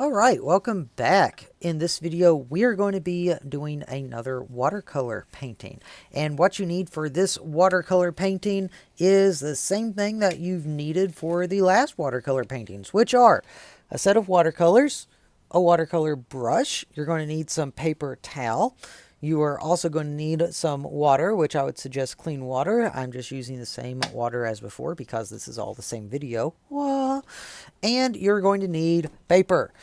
All right, welcome back. In this video, we are going to be doing another watercolor painting. And what you need for this watercolor painting is the same thing that you've needed for the last watercolor paintings, which are a set of watercolors, a watercolor brush. You're going to need some paper towel. You are also going to need some water, which I would suggest clean water. I'm just using the same water as before because this is all the same video. Wah. And you're going to need paper,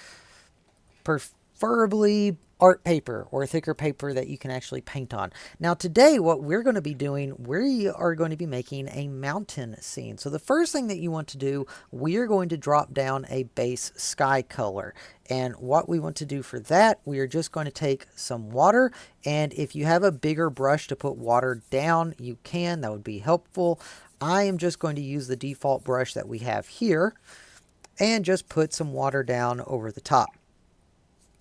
preferably art paper or thicker paper that you can actually paint on. Now today what we're going to be doing, we are going to be making a mountain scene. So the first thing that you want to do, we are going to drop down a base sky color. And what we want to do for that, we are just going to take some water, and if you have a bigger brush to put water down, you can. That would be helpful. I am just going to use the default brush that we have here and just put some water down over the top.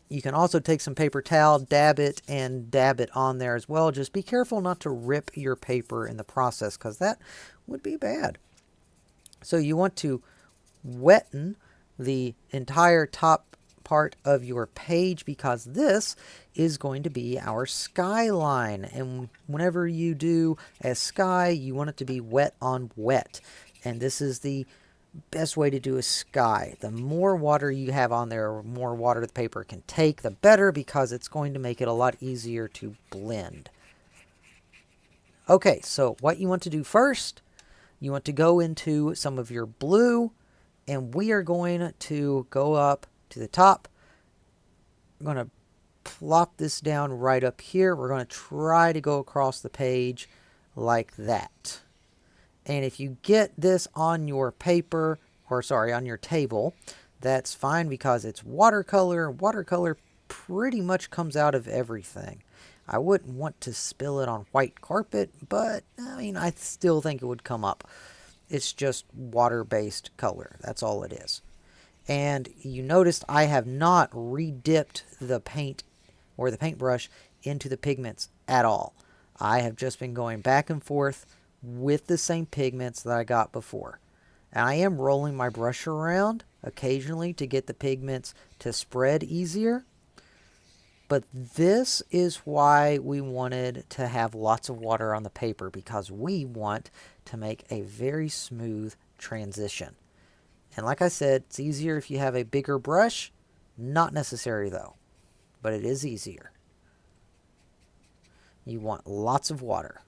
You can also take some paper towel, dab it on there as well. Just be careful not to rip your paper in the process because that would be bad. So you want to wetten the entire top part of your page because this is going to be our skyline. And whenever you do a sky, you want it to be wet on wet. And this is the best way to do a sky. The more water you have on there, or more water the paper can take, the better, because it's going to make it a lot easier to blend. Okay, so what you want to do first, you want to go into some of your blue, and we are going to go up to the top. I'm going to plop this down right up here. We're going to try to go across the page like that. And if you get this on your paper, or sorry, on your table, that's fine because it's watercolor. Watercolor pretty much comes out of everything. I wouldn't want to spill it on white carpet, but I mean, I still think it would come up. It's just water-based color. That's all it is. And you noticed I have not re-dipped the paint or the paintbrush into the pigments at all. I have just been going back and forth with the same pigments that I got before. And I am rolling my brush around occasionally to get the pigments to spread easier. But this is why we wanted to have lots of water on the paper, because we want to make a very smooth transition. And like I said, it's easier if you have a bigger brush. Not necessary though, but it is easier. You want lots of water.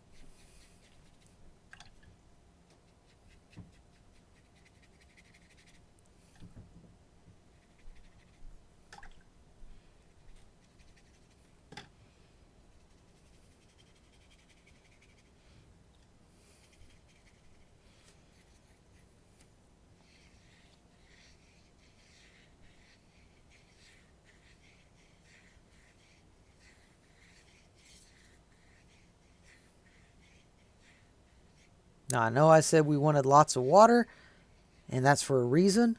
Now, I know I said we wanted lots of water, and that's for a reason.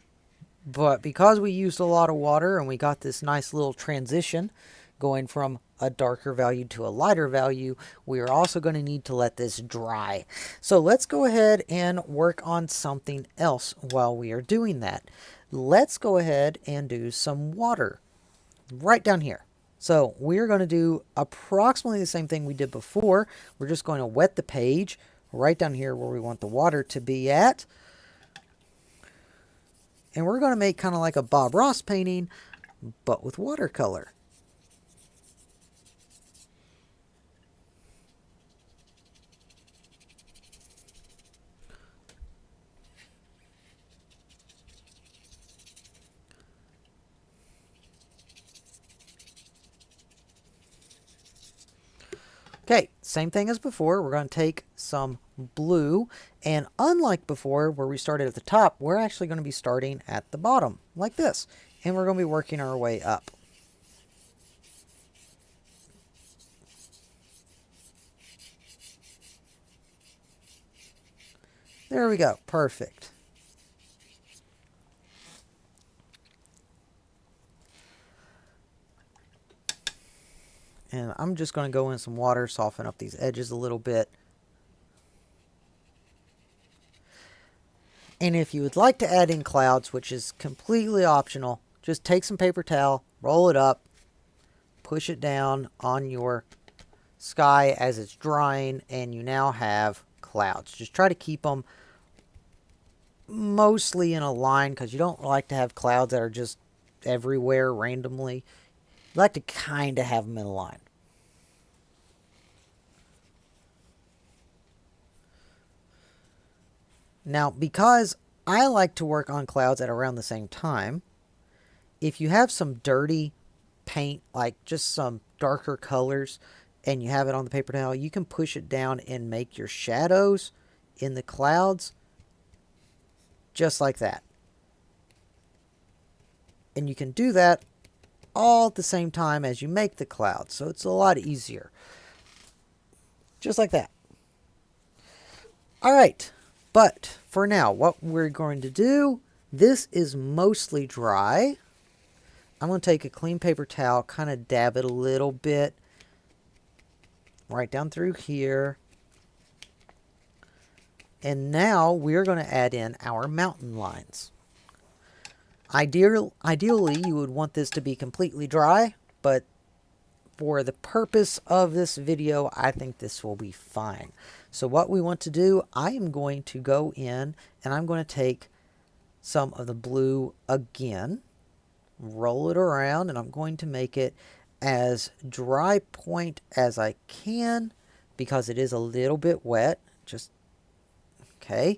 But because we used a lot of water and we got this nice little transition going from a darker value to a lighter value, we are also going to need to let this dry. So let's go ahead and work on something else while we are doing that. Let's go ahead and do some water right down here. So we're going to do approximately the same thing we did before. We're just going to wet the page right down here where we want the water to be at. And we're going to make kind of like a Bob Ross painting, but with watercolor. Okay, same thing as before. We're going to take some blue, and unlike before where we started at the top, we're actually going to be starting at the bottom like this, and we're going to be working our way up. There we go. Perfect. And I'm just going to go in some water, soften up these edges a little bit. And if you would like to add in clouds, which is completely optional, just take some paper towel, roll it up, push it down on your sky as it's drying, and you now have clouds. Just try to keep them mostly in a line because you don't like to have clouds that are just everywhere randomly. You like to kind of have them in a line. Now, because I like to work on clouds at around the same time, if you have some dirty paint, like just some darker colors, and you have it on the paper towel, you can push it down and make your shadows in the clouds just like that. And you can do that all at the same time as you make the clouds, so it's a lot easier. Just like that. All right, but for now, what we're going to do, this is mostly dry. I'm going to take a clean paper towel, kind of dab it a little bit, right down through here. And now we're going to add in our mountain lines. Ideally, you would want this to be completely dry, but for the purpose of this video, I think this will be fine. So what we want to do, I am going to go in and I'm going to take some of the blue again, roll it around, and I'm going to make it as dry point as I can because it is a little bit wet. Just okay.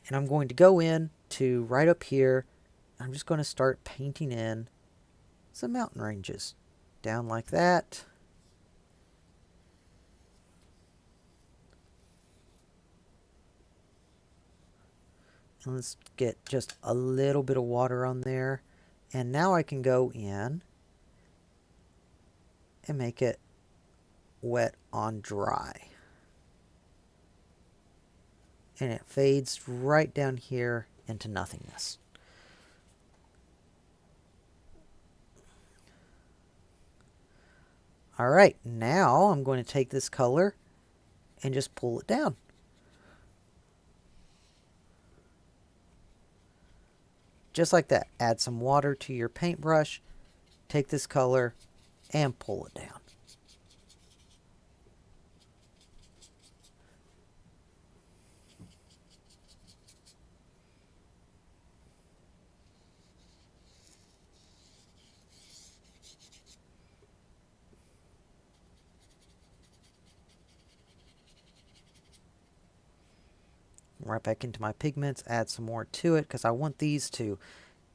And I'm going to go in to right up here. I'm just going to start painting in some mountain ranges down like that. And let's get just a little bit of water on there. And now I can go in and make it wet on dry. And it fades right down here into nothingness. All right, now I'm going to take this color and just pull it down. Just like that. Add some water to your paintbrush, take this color and pull it down. Right back into my pigments, add some more to it because I want these to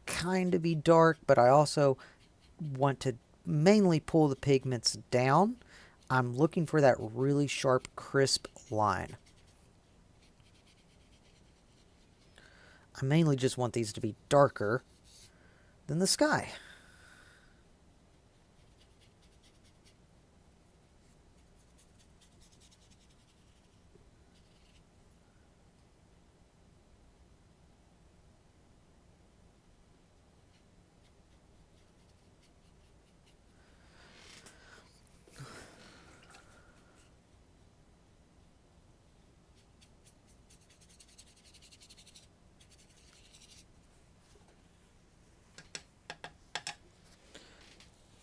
kind of be dark, but I also want to mainly pull the pigments down. I'm looking for that really sharp, crisp line. I mainly just want these to be darker than the sky.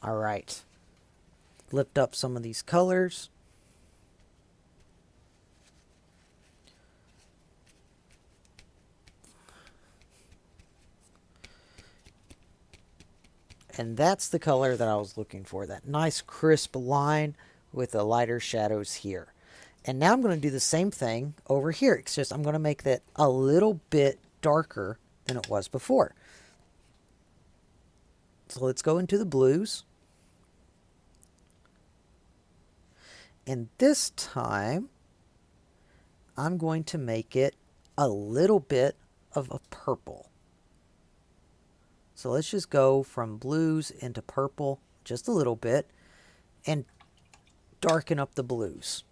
All right, lift up some of these colors. And that's the color that I was looking for, that nice crisp line with the lighter shadows here. And now I'm going to do the same thing over here. It's just I'm going to make that a little bit darker than it was before. So let's go into the blues. And this time, I'm going to make it a little bit of a purple. So let's just go from blues into purple just a little bit and darken up the blues.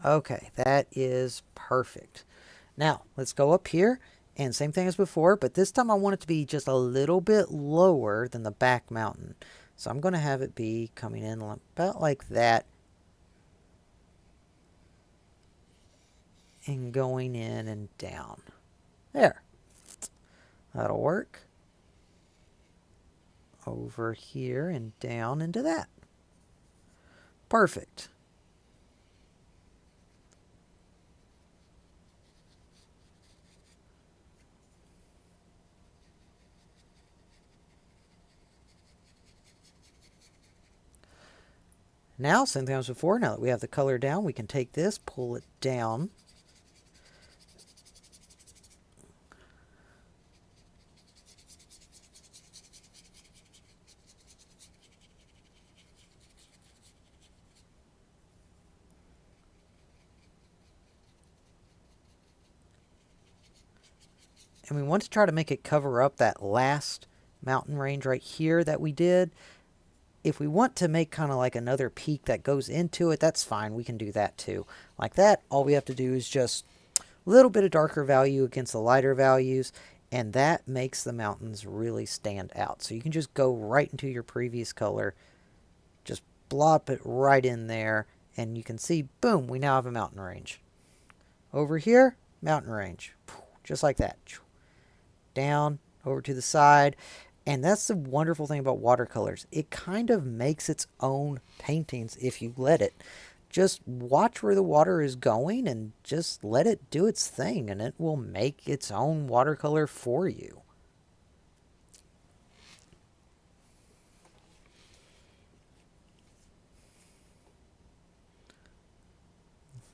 Okay, that is perfect. Now, let's go up here and same thing as before, but this time I want it to be just a little bit lower than the back mountain. So I'm going to have it be coming in about like that and going in and down. There. That'll work. Over here and down into that. Perfect. Now, same thing as before, now that we have the color down, we can take this, pull it down. And we want to try to make it cover up that last mountain range right here that we did. If we want to make kind of like another peak that goes into it, that's fine. We can do that too. Like that, all we have to do is just a little bit of darker value against the lighter values, and that makes the mountains really stand out. So you can just go right into your previous color, just blop it right in there, and you can see, boom, we now have a mountain range. Over here, mountain range. Just like that. Down, over to the side. And that's the wonderful thing about watercolors. It kind of makes its own paintings if you let it. Just watch where the water is going and just let it do its thing, and it will make its own watercolor for you.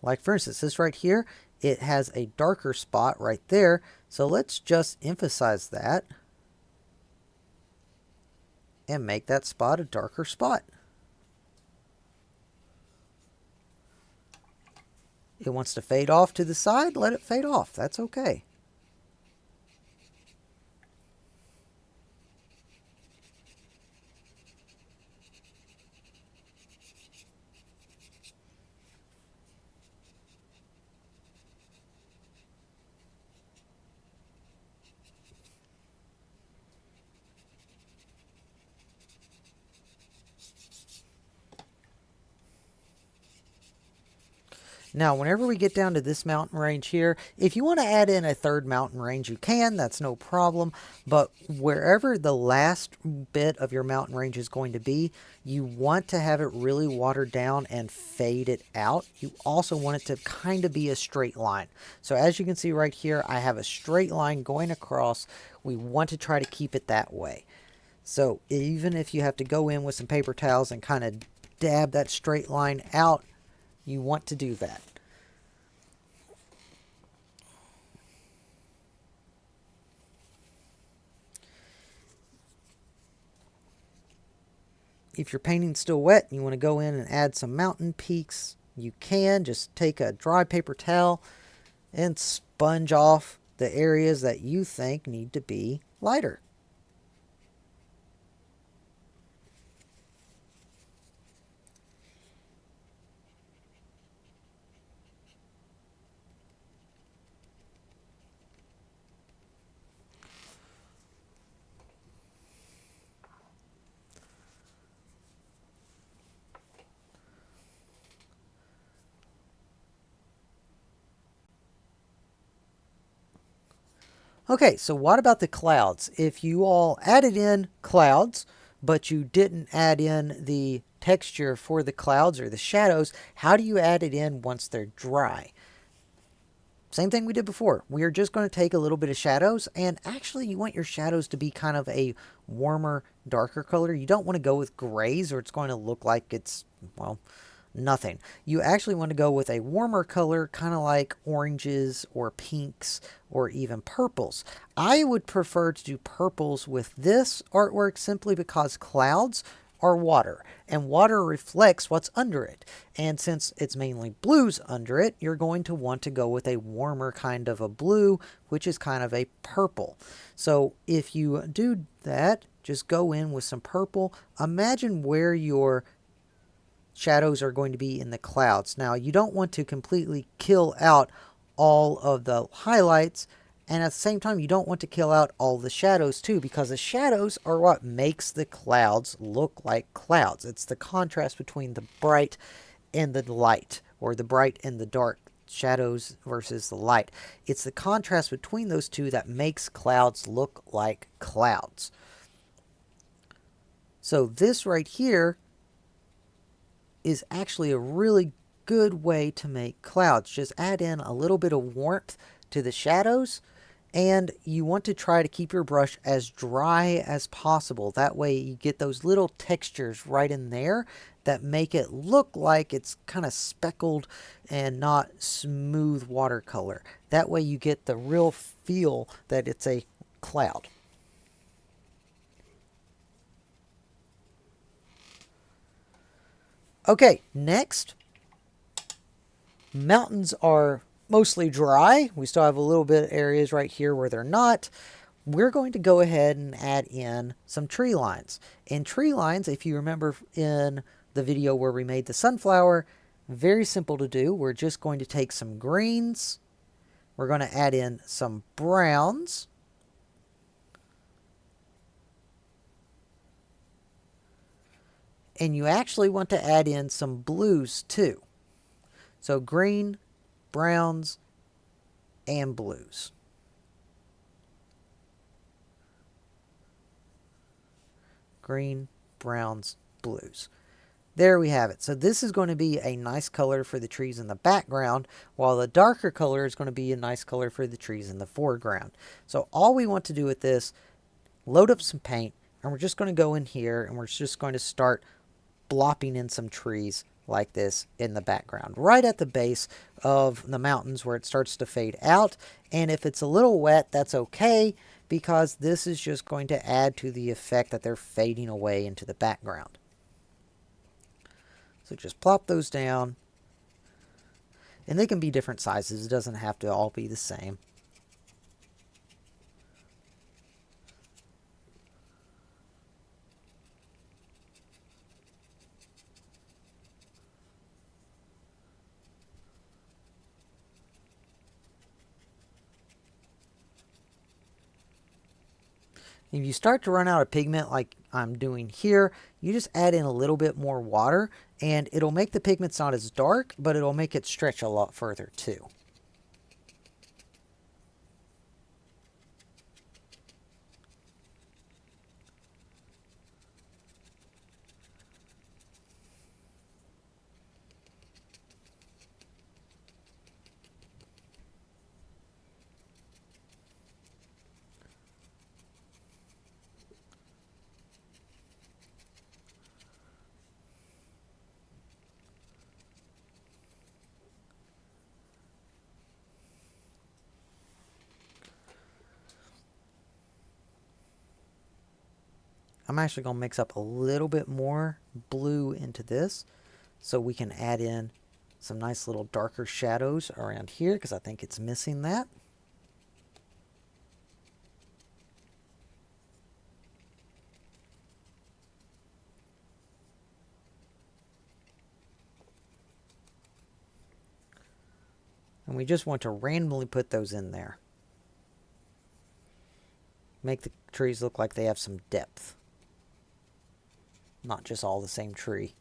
Like for instance, this right here, it has a darker spot right there. So let's just emphasize that and make that spot a darker spot. It wants to fade off to the side, let it fade off. That's okay. Now, whenever we get down to this mountain range here, if you want to add in a third mountain range, you can. That's no problem. But wherever the last bit of your mountain range is going to be, you want to have it really watered down and fade it out. You also want it to kind of be a straight line. So as you can see right here, I have a straight line going across. We want to try to keep it that way. So even if you have to go in with some paper towels and kind of dab that straight line out, you want to do that. If your painting's still wet and you want to go in and add some mountain peaks, you can. Just take a dry paper towel and sponge off the areas that you think need to be lighter. Okay, so what about the clouds? If you all added in clouds, but you didn't add in the texture for the clouds or the shadows, how do you add it in once they're dry? Same thing we did before. We are just going to take a little bit of shadows, and actually you want your shadows to be kind of a warmer, darker color. You don't want to go with grays or it's going to look like it's, well, nothing. You actually want to go with a warmer color, kind of like oranges or pinks or even purples. I would prefer to do purples with this artwork simply because clouds are water, and water reflects what's under it. And since it's mainly blues under it, you're going to want to go with a warmer kind of a blue, which is kind of a purple. So if you do that, just go in with some purple. Imagine where your shadows are going to be in the clouds. Now, you don't want to completely kill out all of the highlights, and at the same time, you don't want to kill out all the shadows too, because the shadows are what makes the clouds look like clouds. It's the contrast between the bright and the light, or the bright and the dark, shadows versus the light. It's the contrast between those two that makes clouds look like clouds. So this right here is actually a really good way to make clouds. Just add in a little bit of warmth to the shadows, and you want to try to keep your brush as dry as possible. That way you get those little textures right in there that make it look like it's kind of speckled and not smooth watercolor. That way you get the real feel that it's a cloud. Okay, next, mountains are mostly dry. We still have a little bit of areas right here where they're not. We're going to go ahead and add in some tree lines. And tree lines, if you remember in the video where we made the sunflower, very simple to do. We're just going to take some greens. We're going to add in some browns. And you actually want to add in some blues too. So green, browns, and blues. Green, browns, blues. There we have it. So this is going to be a nice color for the trees in the background, while the darker color is going to be a nice color for the trees in the foreground. So all we want to do with this, load up some paint, and we're just going to go in here and we're just going to start blopping in some trees like this in the background, right at the base of the mountains where it starts to fade out. And if it's a little wet, that's okay, because this is just going to add to the effect that they're fading away into the background. So just plop those down, and they can be different sizes. It doesn't have to all be the same. If you start to run out of pigment like I'm doing here, you just add in a little bit more water, and it'll make the pigments not as dark, but it'll make it stretch a lot further too. I'm actually going to mix up a little bit more blue into this so we can add in some nice little darker shadows around here, because I think it's missing that. And we just want to randomly put those in there. Make the trees look like they have some depth, not just all the same tree.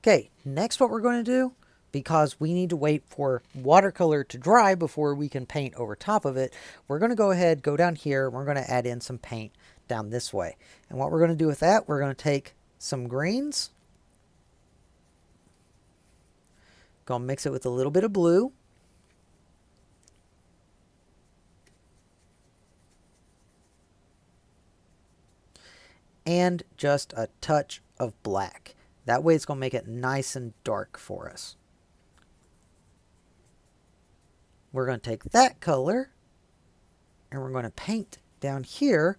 Okay, next what we're going to do, because we need to wait for watercolor to dry before we can paint over top of it, we're going to go ahead, go down here, and we're going to add in some paint down this way. And what we're going to do with that, we're going to take some greens, go and mix it with a little bit of blue, and just a touch of black. That way it's going to make it nice and dark for us. We're going to take that color and we're going to paint down here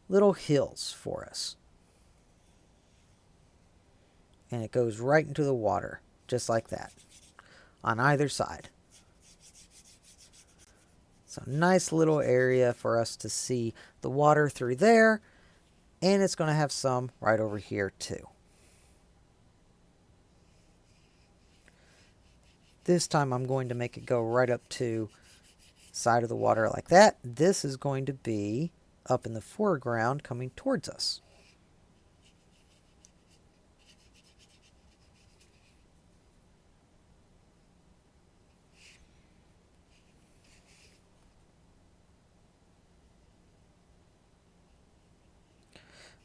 little hills for us. and it goes right into the water, just like that, on either side. So nice little area for us to see the water through there, and it's going to have some right over here too. This time I'm going to make it go right up to the side of the water like that. This is going to be up in the foreground coming towards us.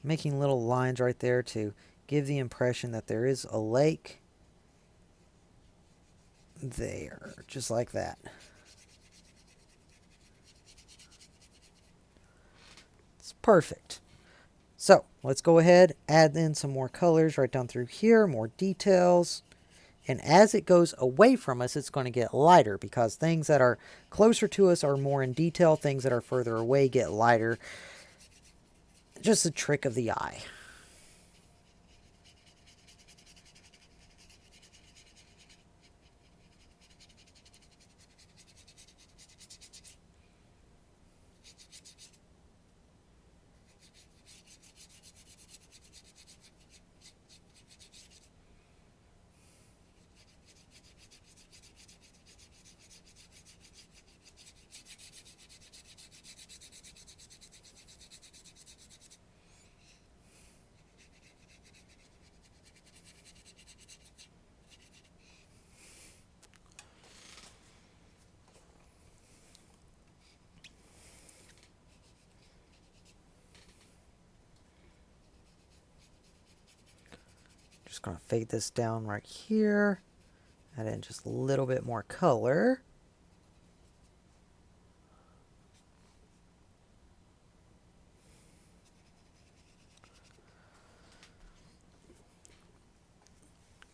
Making little lines right there to give the impression that there is a lake there, just like that. It's perfect. So let's go ahead, add in some more colors right down through here, more details. And as it goes away from us, it's going to get lighter because things that are closer to us are more in detail. Things that are further away get lighter. Just a trick of the eye. Just going to fade this down right here. Add in just a little bit more color.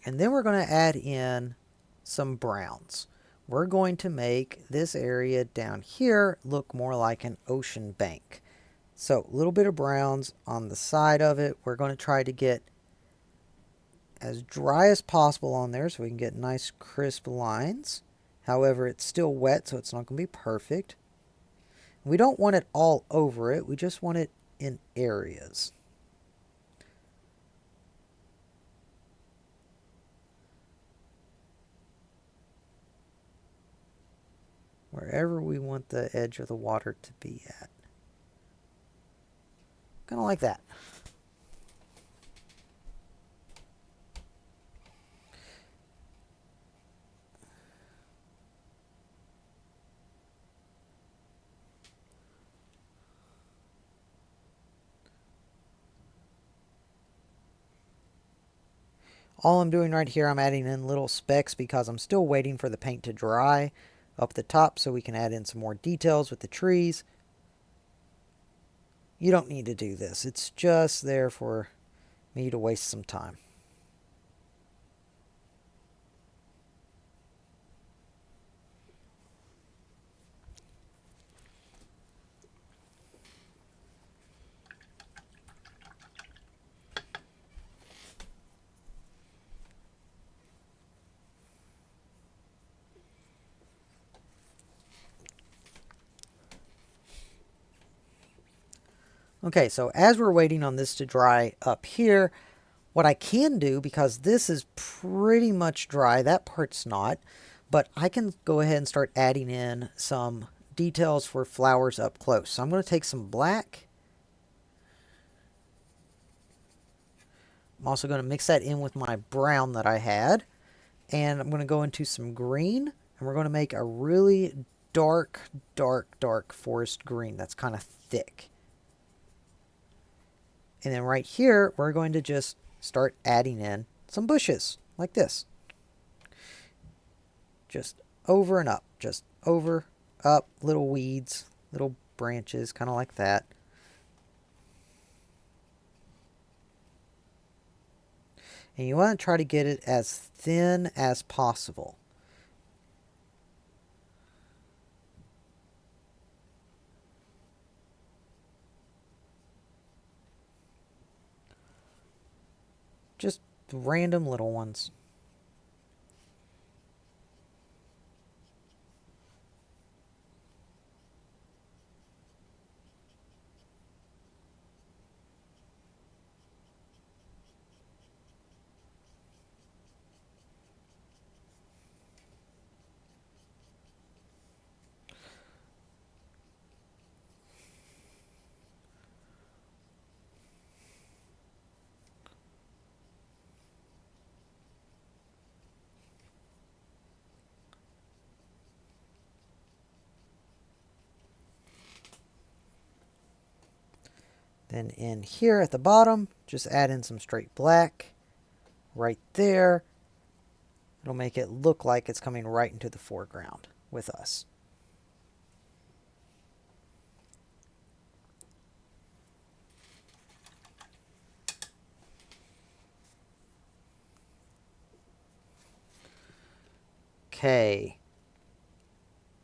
And then we're going to add in some browns. We're going to make this area down here look more like an ocean bank. So a little bit of browns on the side of it. We're going to try to get as dry as possible on there so we can get nice crisp lines. However, it's still wet, so it's not going to be perfect. We don't want it all over it. We just want it in areas. Wherever we want the edge of the water to be at. Kind of like that. All I'm doing right here, I'm adding in little specks because I'm still waiting for the paint to dry up the top so we can add in some more details with the trees. You don't need to do this. It's just there for me to waste some time. Okay, so as we're waiting on this to dry up here, what I can do, because this is pretty much dry, that part's not, but I can go ahead and start adding in some details for flowers up close. So I'm going to take some black. I'm also going to mix that in with my brown that I had. And I'm going to go into some green, and we're going to make a really dark, dark, dark forest green that's kind of thick. And then right here, we're going to just start adding in some bushes like this. Just over and up, just over, up, little weeds, little branches, kind of like that. And you want to try to get it as thin as possible. Just random little ones. Then in here at the bottom, just add in some straight black right there. It'll make it look like it's coming right into the foreground with us. Okay.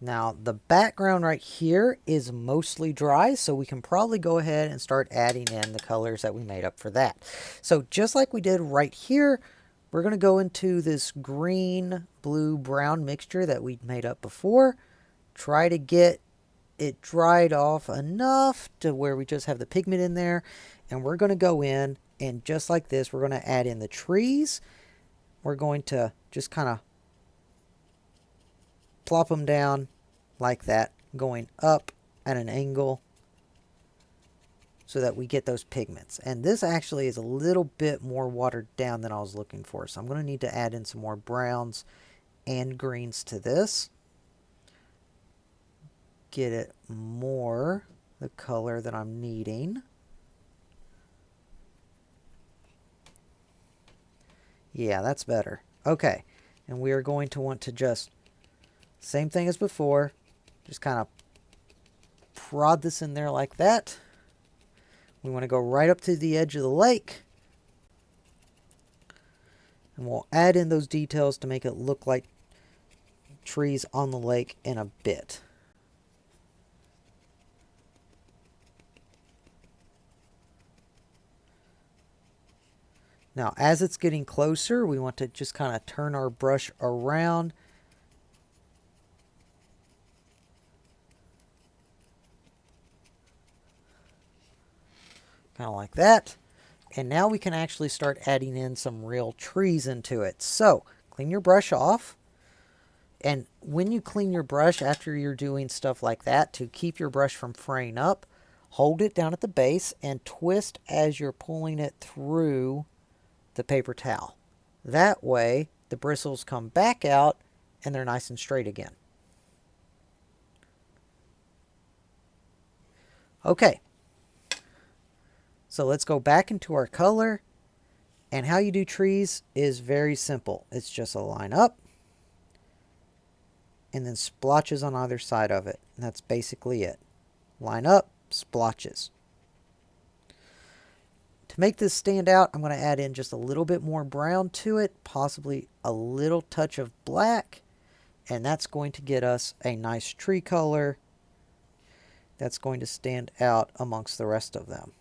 Now the background right here is mostly dry, so we can probably go ahead and start adding in the colors that we made up for that. So just like we did right here, we're going to go into this green, blue, brown mixture that we made up before. Try to get it dried off enough to where we just have the pigment in there. And we're going to go in and just like this, we're going to add in the trees. We're going to just kind of plop them down like that, going up at an angle so that we get those pigments. And this actually is a little bit more watered down than I was looking for. So I'm going to need to add in some more browns and greens to this. Get it more the color that I'm needing. Yeah, that's better. Okay, and we are going to want to just, same thing as before, just kind of prod this in there like that. We want to go right up to the edge of the lake. And we'll add in those details to make it look like trees on the lake in a bit. Now, as it's getting closer, we want to just kind of turn our brush around. Kind of like that. And now we can actually start adding in some real trees into it. So, clean your brush off. And when you clean your brush after you're doing stuff like that, to keep your brush from fraying up, hold it down at the base and twist as you're pulling it through the paper towel. That way, the bristles come back out and they're nice and straight again. Okay. So let's go back into our color. And how you do trees is very simple. It's just a line up and then splotches on either side of it. And that's basically it. Line up, splotches. To make this stand out, I'm going to add in just a little bit more brown to it, possibly a little touch of black, and that's going to get us a nice tree color that's going to stand out amongst the rest of them.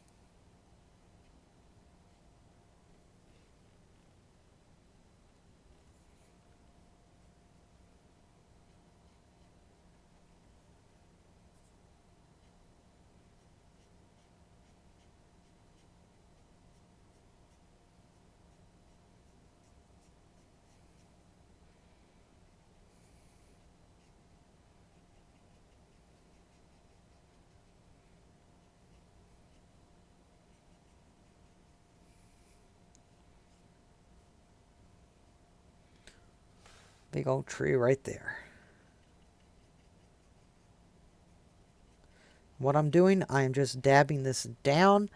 Big old tree right there. What I'm doing, I am just dabbing this down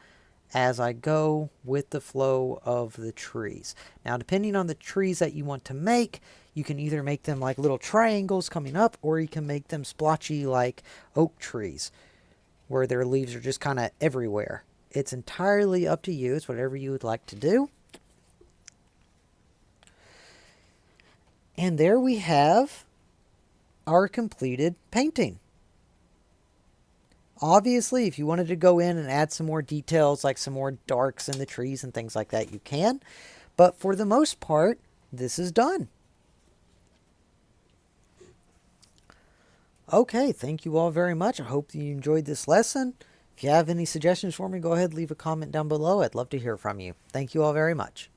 as I go with the flow of the trees. Now, depending on the trees that you want to make, you can either make them like little triangles coming up, or you can make them splotchy like oak trees, where their leaves are just kind of everywhere. It's entirely up to you. It's whatever you would like to do. And there we have our completed painting. Obviously, if you wanted to go in and add some more details, like some more darks in the trees and things like that, you can. But for the most part, this is done. Okay, thank you all very much. I hope you enjoyed this lesson. If you have any suggestions for me, go ahead and leave a comment down below. I'd love to hear from you. Thank you all very much.